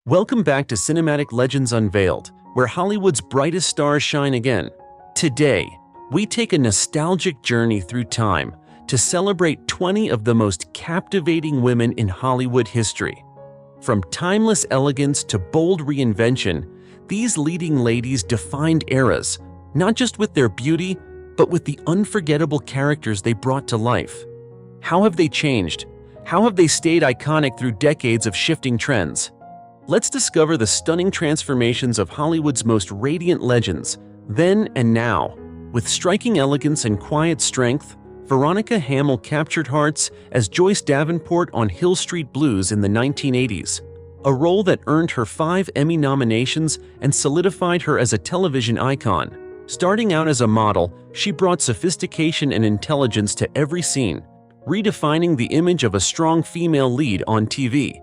Welcome back to Cinematic Legends Unveiled, where Hollywood's brightest stars shine again. Today, we take a nostalgic journey through time to celebrate 20 of the most captivating women in Hollywood history. From timeless elegance to bold reinvention, these leading ladies defined eras, not just with their beauty, but with the unforgettable characters they brought to life. How have they changed? How have they stayed iconic through decades of shifting trends? Let's discover the stunning transformations of Hollywood's most radiant legends, then and now. With striking elegance and quiet strength, Veronica Hamill captured hearts as Joyce Davenport on Hill Street Blues in the 1980s, a role that earned her 5 Emmy nominations and solidified her as a television icon. Starting out as a model, she brought sophistication and intelligence to every scene, redefining the image of a strong female lead on TV.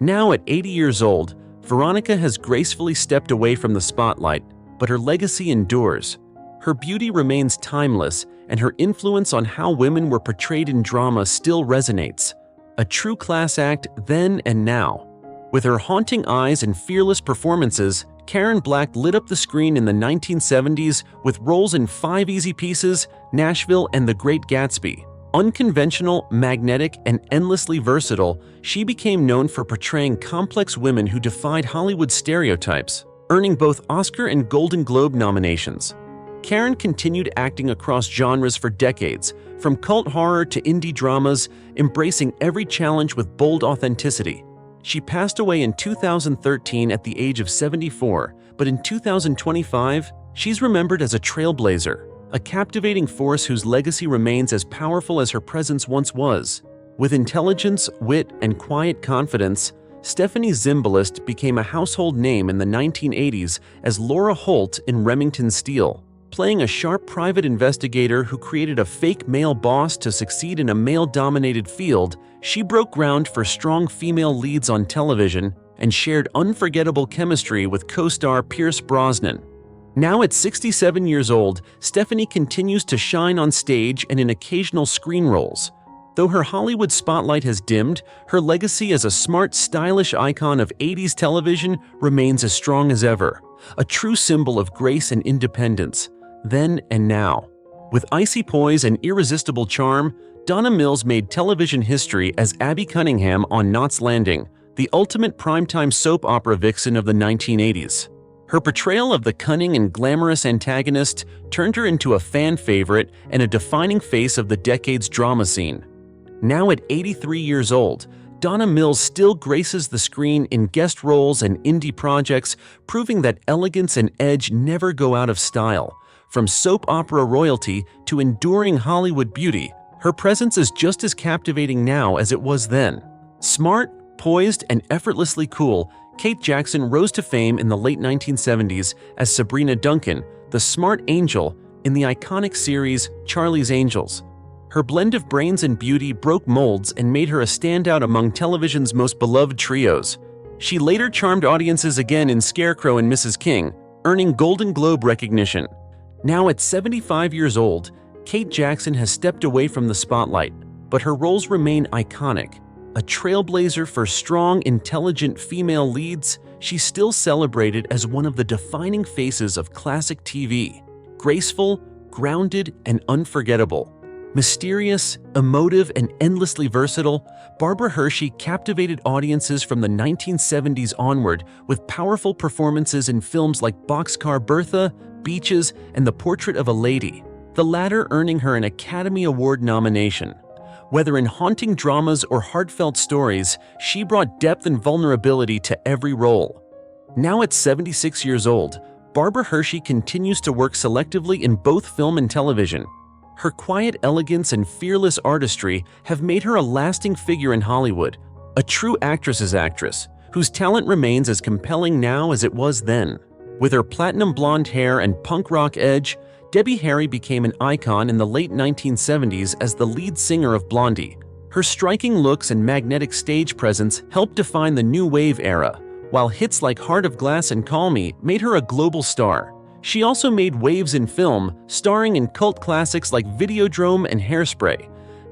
Now at 80 years old, Veronica has gracefully stepped away from the spotlight, but her legacy endures. Her beauty remains timeless, and her influence on how women were portrayed in drama still resonates. A true class act then and now. With her haunting eyes and fearless performances, Karen Black lit up the screen in the 1970s with roles in 5 Easy Pieces, Nashville, and The Great Gatsby. Unconventional, magnetic, and endlessly versatile, she became known for portraying complex women who defied Hollywood stereotypes, earning both Oscar and Golden Globe nominations. Karen continued acting across genres for decades, from cult horror to indie dramas, embracing every challenge with bold authenticity. She passed away in 2013 at the age of 74, but in 2025, she's remembered as a trailblazer, a captivating force whose legacy remains as powerful as her presence once was. With intelligence, wit, and quiet confidence, Stephanie Zimbalist became a household name in the 1980s as Laura Holt in Remington Steele. Playing a sharp private investigator who created a fake male boss to succeed in a male-dominated field, she broke ground for strong female leads on television and shared unforgettable chemistry with co-star Pierce Brosnan. Now at 67 years old, Stephanie continues to shine on stage and in occasional screen roles. Though her Hollywood spotlight has dimmed, her legacy as a smart, stylish icon of 80s television remains as strong as ever, a true symbol of grace and independence, then and now. With icy poise and irresistible charm, Donna Mills made television history as Abby Cunningham on Knots Landing, the ultimate primetime soap opera vixen of the 1980s. Her portrayal of the cunning and glamorous antagonist turned her into a fan favorite and a defining face of the decade's drama scene. Now at 83 years old, Donna Mills still graces the screen in guest roles and indie projects, proving that elegance and edge never go out of style. From soap opera royalty to enduring Hollywood beauty, her presence is just as captivating now as it was then. Smart, poised, and effortlessly cool, Kate Jackson rose to fame in the late 1970s as Sabrina Duncan, the smart angel in the iconic series Charlie's Angels. Her blend of brains and beauty broke molds and made her a standout among television's most beloved trios. She later charmed audiences again in Scarecrow and Mrs. King, earning Golden Globe recognition. Now at 75 years old, Kate Jackson has stepped away from the spotlight, but her roles remain iconic. A trailblazer for strong, intelligent female leads, she's still celebrated as one of the defining faces of classic TV. Graceful, grounded, and unforgettable. Mysterious, emotive, and endlessly versatile, Barbara Hershey captivated audiences from the 1970s onward with powerful performances in films like Boxcar Bertha, Beaches, and The Portrait of a Lady, the latter earning her an Academy Award nomination. Whether in haunting dramas or heartfelt stories, she brought depth and vulnerability to every role. Now at 76 years old, Barbara Hershey continues to work selectively in both film and television. Her quiet elegance and fearless artistry have made her a lasting figure in Hollywood, a true actress's actress, whose talent remains as compelling now as it was then. With her platinum blonde hair and punk rock edge, Debbie Harry became an icon in the late 1970s as the lead singer of Blondie. Her striking looks and magnetic stage presence helped define the new wave era, while hits like Heart of Glass and Call Me made her a global star. She also made waves in film, starring in cult classics like Videodrome and Hairspray.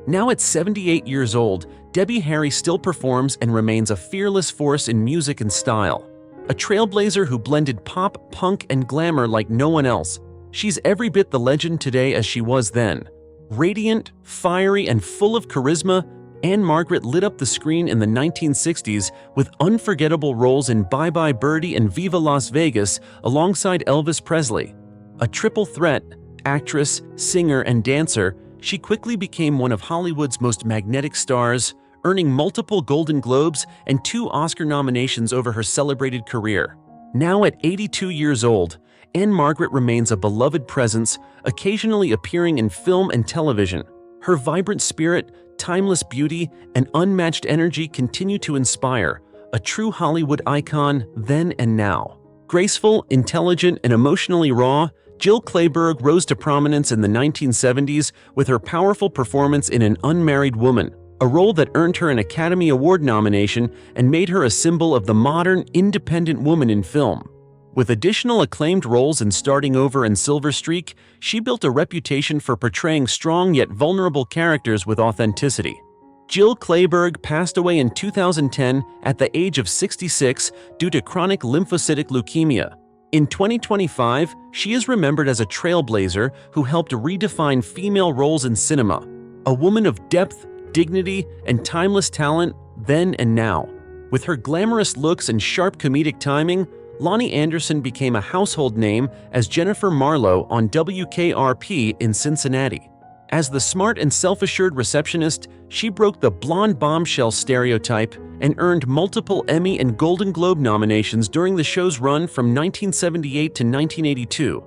Now at 78 years old, Debbie Harry still performs and remains a fearless force in music and style. A trailblazer who blended pop, punk, and glamour like no one else. She's every bit the legend today as she was then. Radiant, fiery, and full of charisma, Ann-Margret lit up the screen in the 1960s with unforgettable roles in Bye Bye Birdie and Viva Las Vegas alongside Elvis Presley. A triple threat, actress, singer, and dancer, she quickly became one of Hollywood's most magnetic stars, earning multiple Golden Globes and 2 Oscar nominations over her celebrated career. Now at 82 years old, Ann-Margret remains a beloved presence, occasionally appearing in film and television. Her vibrant spirit, timeless beauty, and unmatched energy continue to inspire, a true Hollywood icon then and now. Graceful, intelligent, and emotionally raw, Jill Clayburgh rose to prominence in the 1970s with her powerful performance in An Unmarried Woman, a role that earned her an Academy Award nomination and made her a symbol of the modern, independent woman in film. With additional acclaimed roles in Starting Over and Silver Streak, she built a reputation for portraying strong yet vulnerable characters with authenticity. Jill Clayburgh passed away in 2010 at the age of 66 due to chronic lymphocytic leukemia. In 2025, she is remembered as a trailblazer who helped redefine female roles in cinema, a woman of depth, dignity, and timeless talent then and now. With her glamorous looks and sharp comedic timing, Lonnie Anderson became a household name as Jennifer Marlowe on WKRP in Cincinnati. As the smart and self-assured receptionist, she broke the blonde bombshell stereotype and earned multiple Emmy and Golden Globe nominations during the show's run from 1978 to 1982.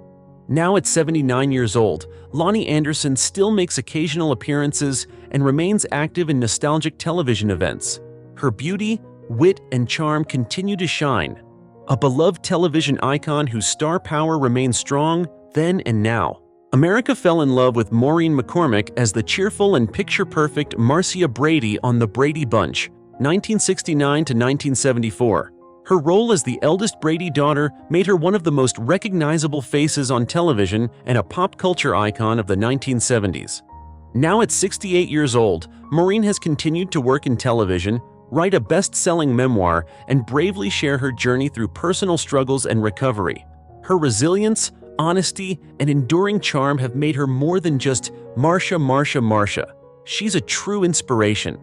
Now at 79 years old, Lonnie Anderson still makes occasional appearances and remains active in nostalgic television events. Her beauty, wit, and charm continue to shine. A beloved television icon whose star power remains strong then and now. America fell in love with Maureen McCormick as the cheerful and picture-perfect Marcia Brady on The Brady Bunch, 1969 to 1974. Her role as the eldest Brady daughter made her one of the most recognizable faces on television and a pop culture icon of the 1970s. Now at 68 years old, Maureen has continued to work in television, write a best-selling memoir, and bravely share her journey through personal struggles and recovery. Her resilience, honesty, and enduring charm have made her more than just Marsha. She's a true inspiration.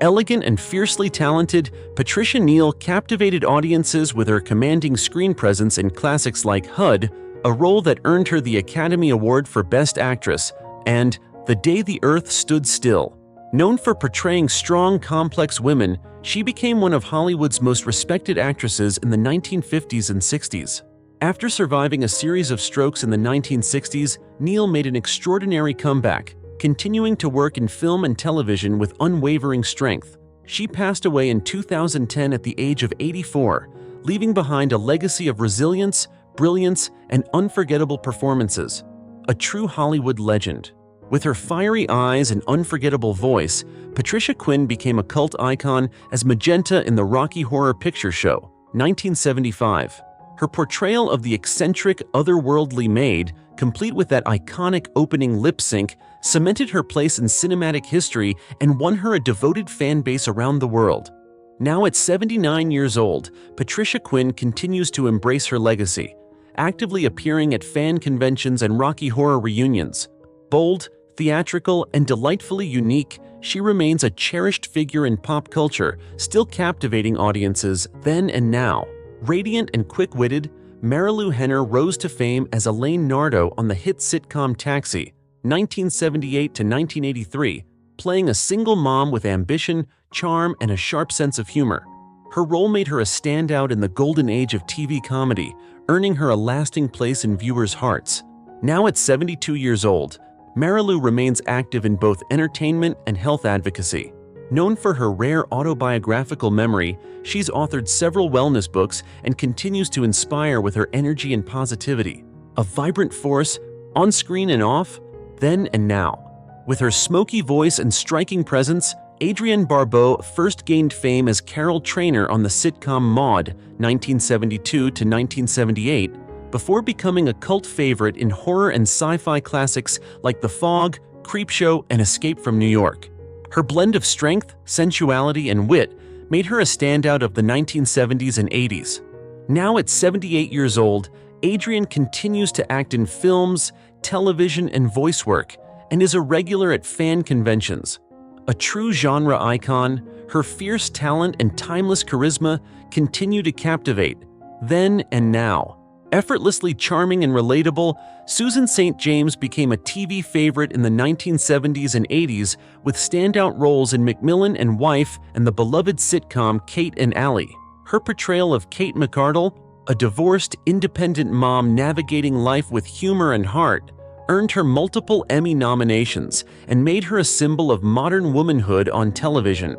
Elegant and fiercely talented, Patricia Neal captivated audiences with her commanding screen presence in classics like HUD, a role that earned her the Academy Award for Best Actress, and The Day the Earth Stood Still. Known for portraying strong, complex women, she became one of Hollywood's most respected actresses in the 1950s and 60s. After surviving a series of strokes in the 1960s, Neal made an extraordinary comeback, continuing to work in film and television with unwavering strength. She passed away in 2010 at the age of 84, leaving behind a legacy of resilience, brilliance, and unforgettable performances. A true Hollywood legend. With her fiery eyes and unforgettable voice, Patricia Quinn became a cult icon as Magenta in the Rocky Horror Picture Show, 1975. Her portrayal of the eccentric, otherworldly maid, complete with that iconic opening lip sync, cemented her place in cinematic history and won her a devoted fan base around the world. Now at 79 years old, Patricia Quinn continues to embrace her legacy, actively appearing at fan conventions and Rocky Horror reunions. Bold, theatrical, and delightfully unique, she remains a cherished figure in pop culture, still captivating audiences then and now. Radiant and quick-witted, Marilu Henner rose to fame as Elaine Nardo on the hit sitcom Taxi, 1978 to 1983, playing a single mom with ambition, charm, and a sharp sense of humor. Her role made her a standout in the golden age of TV comedy, earning her a lasting place in viewers' hearts. Now at 72 years old, Marilu remains active in both entertainment and health advocacy. Known for her rare autobiographical memory, she's authored several wellness books and continues to inspire with her energy and positivity. A vibrant force, on screen and off, then and now. With her smoky voice and striking presence, Adrienne Barbeau first gained fame as Carol Trainer on the sitcom Maude, 1972 to 1978, before becoming a cult favorite in horror and sci-fi classics like The Fog, Creepshow, and Escape from New York. Her blend of strength, sensuality, and wit made her a standout of the 1970s and 80s. Now at 78 years old, Adrienne continues to act in films, television, and voice work, and is a regular at fan conventions. A true genre icon, her fierce talent and timeless charisma continue to captivate, then and now. Effortlessly charming and relatable, Susan St. James became a TV favorite in the 1970s and 80s with standout roles in Macmillan and Wife and the beloved sitcom Kate and Ally. Her portrayal of Kate McArdle, a divorced, independent mom navigating life with humor and heart, earned her multiple Emmy nominations and made her a symbol of modern womanhood on television.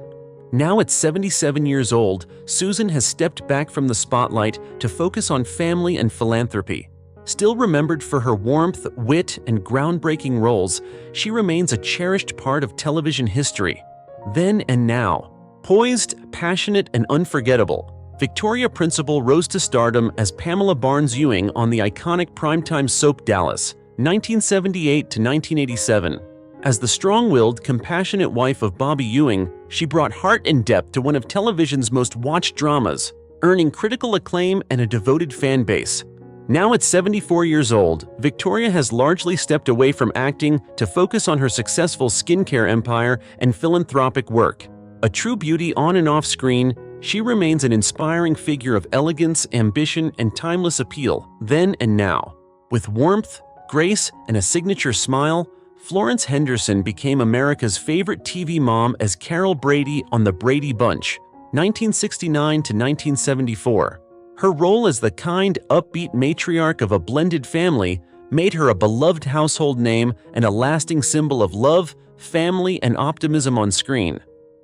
Now at 77 years old, Susan has stepped back from the spotlight to focus on family and philanthropy. Still remembered for her warmth, wit, and groundbreaking roles, she remains a cherished part of television history. Then and now. Poised, passionate, and unforgettable, Victoria Principal rose to stardom as Pamela Barnes Ewing on the iconic primetime soap Dallas, 1978 to 1987. As the strong-willed, compassionate wife of Bobby Ewing, she brought heart and depth to one of television's most watched dramas, earning critical acclaim and a devoted fan base. Now at 74 years old, Victoria has largely stepped away from acting to focus on her successful skincare empire and philanthropic work. A true beauty on and off screen, she remains an inspiring figure of elegance, ambition, and timeless appeal, then and now. With warmth, grace, and a signature smile, Florence Henderson became America's favorite TV mom as Carol Brady on The Brady Bunch, 1969 to 1974. Her role as the kind, upbeat matriarch of a blended family made her a beloved household name and a lasting symbol of love, family, and optimism on screen.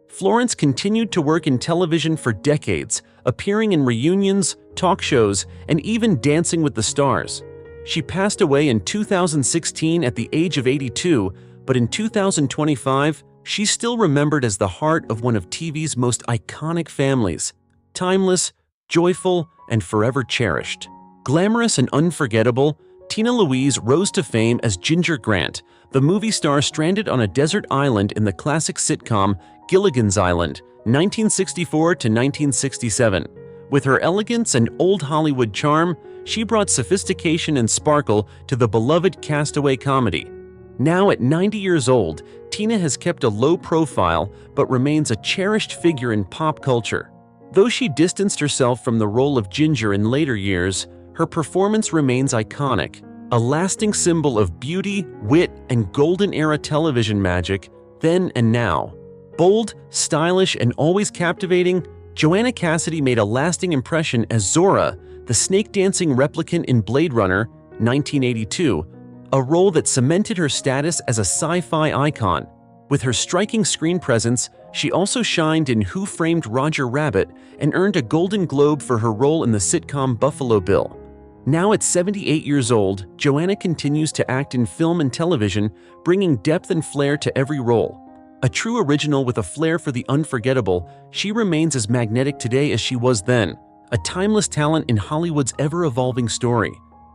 Florence continued to work in television for decades, appearing in reunions, talk shows, and even Dancing with the Stars. She passed away in 2016 at the age of 82, but in 2025, she's still remembered as the heart of one of TV's most iconic families. Timeless, joyful, and forever cherished. Glamorous and unforgettable, Tina Louise rose to fame as Ginger Grant, the movie star stranded on a desert island in the classic sitcom Gilligan's Island, 1964 to 1967. With her elegance and old Hollywood charm, she brought sophistication and sparkle to the beloved Castaway comedy. Now at 90 years old, Tina has kept a low profile but remains a cherished figure in pop culture. Though she distanced herself from the role of Ginger in later years, her performance remains iconic, a lasting symbol of beauty, wit, and golden-era television magic, then and now. Bold, stylish, and always captivating, Joanna Cassidy made a lasting impression as Zora, the snake-dancing replicant in Blade Runner, 1982, a role that cemented her status as a sci-fi icon. With her striking screen presence, she also shined in Who Framed Roger Rabbit and earned a Golden Globe for her role in the sitcom Buffalo Bill. Now at 78 years old, Joanna continues to act in film and television, bringing depth and flair to every role. A true original with a flair for the unforgettable, she remains as magnetic today as she was then, a timeless talent in Hollywood's ever-evolving story.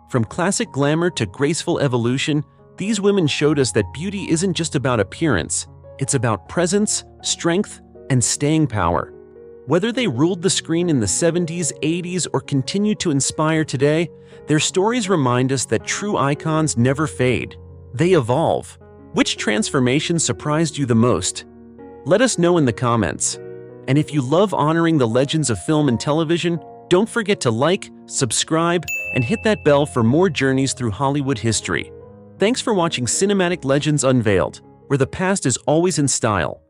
From classic glamour to graceful evolution, these women showed us that beauty isn't just about appearance, it's about presence, strength, and staying power. Whether they ruled the screen in the 70s, 80s, or continue to inspire today, their stories remind us that true icons never fade. They evolve. Which transformation surprised you the most? Let us know in the comments. And if you love honoring the legends of film and television, don't forget to like, subscribe, and hit that bell for more journeys through Hollywood history. Thanks for watching Cinematic Legends Unveiled, where the past is always in style.